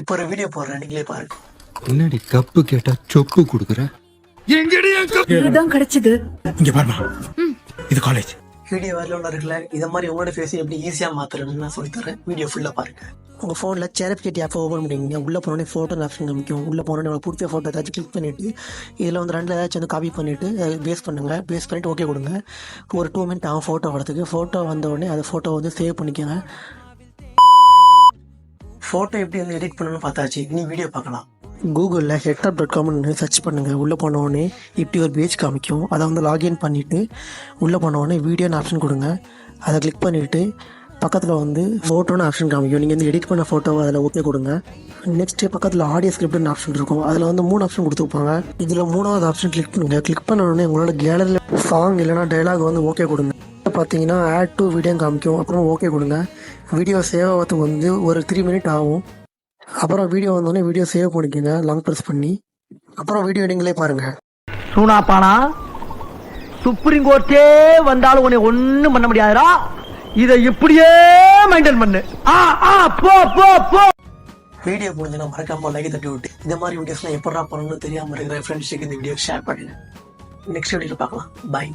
இப்போ ஒரு வீடியோ போடுறேன், நீங்களே பாருங்க. என்னடி கப்பு கேட்டா சொப்பு குடுக்குற? இதுதான் கிடைச்சது. இங்க பாருமா, இது காலேஜ். வீடியோ வரல ஒன்று இருக்குல்ல, இதை மாதிரி உங்களோட ஃபேஸை எப்படி ஈஸியாக மாற்றுறேன்னு நான் சொல்லித்தரேன். வீடியோ ஃபுல்லாக பாருங்க. உங்கள் ஃபோனில் சேரப்கேட் ஆப்பை ஓப்பன் பண்ணிங்க. உள்ளே போனோடனே ஃபோட்டோ ஆப்ஷன் காமிக்கும். உள்ளே போனோடனே உங்களுக்கு பிடிச்ச ஃபோட்டோ ஏதாச்சும் கிளிக் பண்ணிவிட்டு இதில் வந்து ரெண்டில் ஏதாச்சும் வந்து காப்பி பண்ணிவிட்டு பேஸ் பண்ணுங்கள். பேஸ் பண்ணிவிட்டு ஓகே கொடுங்க. ஒரு 2 மினிட் ஆகும் ஃபோட்டோ வரதுக்கு. ஃபோட்டோ வந்த உடனே அந்த ஃபோட்டோ வந்து சேவ் பண்ணிக்கோங்க. ஃபோட்டோ எப்படி வந்து எடிட் பண்ணணும்னு பார்த்தாச்சு. நீ வீடியோ பார்க்கலாம். கூகுளில் headtop.comனு சர்ச் பண்ணுங்கள். உள்ளே போனோடனே இப்படி ஒரு பேஜ் காமிக்கும். அதை வந்து லாகின் பண்ணிவிட்டு உள்ளே போனோடனே வீடியோன்னு ஆப்ஷன் கொடுங்க. அதை கிளிக் பண்ணிவிட்டு பக்கத்தில் வந்து ஃபோட்டோன்னு ஆப்ஷன் காமிக்கும். நீங்கள் வந்து எடிட் பண்ண ஃபோட்டோவை அதில் ஓகே கொடுங்க. நெக்ஸ்ட்டு பக்கத்தில் ஆடியோ ஸ்கிரிப்ட்னு ஆப்ஷன் இருக்கும். அதில் வந்து 3 ஆப்ஷன் கொடுத்துருப்பாங்க. இதில் 3வது ஆப்ஷன் கிளிக் பண்ணுங்கள். கிளிக் பண்ண உடனே உங்களோட கேலரியில் சாங் இல்லைனா டைலாக் வந்து ஓகே கொடுங்க. பார்த்தீங்கன்னா ஆட் டு வீடியோ காமிக்கும். அப்புறம் ஓகே கொடுங்க. வீடியோ சேவ் ஆகிறதுக்கு வந்து ஒரு 3 மினிட் ஆகும். அப்புறம் வீடியோ வந்தோடனே வீடியோ சேவ் பண்ணிக்கோங்க லாங் ப்ரெஸ் பண்ணி. அப்புறம் வீடியோ நீங்களே பாருங்கள். சூனாப்பானா சுப்ரீம் கோர்ட்டே வந்தாலும் உன்னை ஒன்றும் பண்ண முடியாதுடா. இதை இப்படியே மெயின்டைன் பண்ணு. போ போ போ. வீடியோ முடிஞ்சுன்னா மறக்காம லைக் தட்டி விட்டு இந்த மாதிரி வீடியோஸ்லாம் எப்படா பண்ணணும்னு தெரியாமல் இருக்கிற ஃப்ரெண்ட்ஸுக்கு இந்த வீடியோ ஷேர் பண்ணுங்க. நெக்ஸ்ட் வீடியோவில் பார்க்கலாம். பாய்.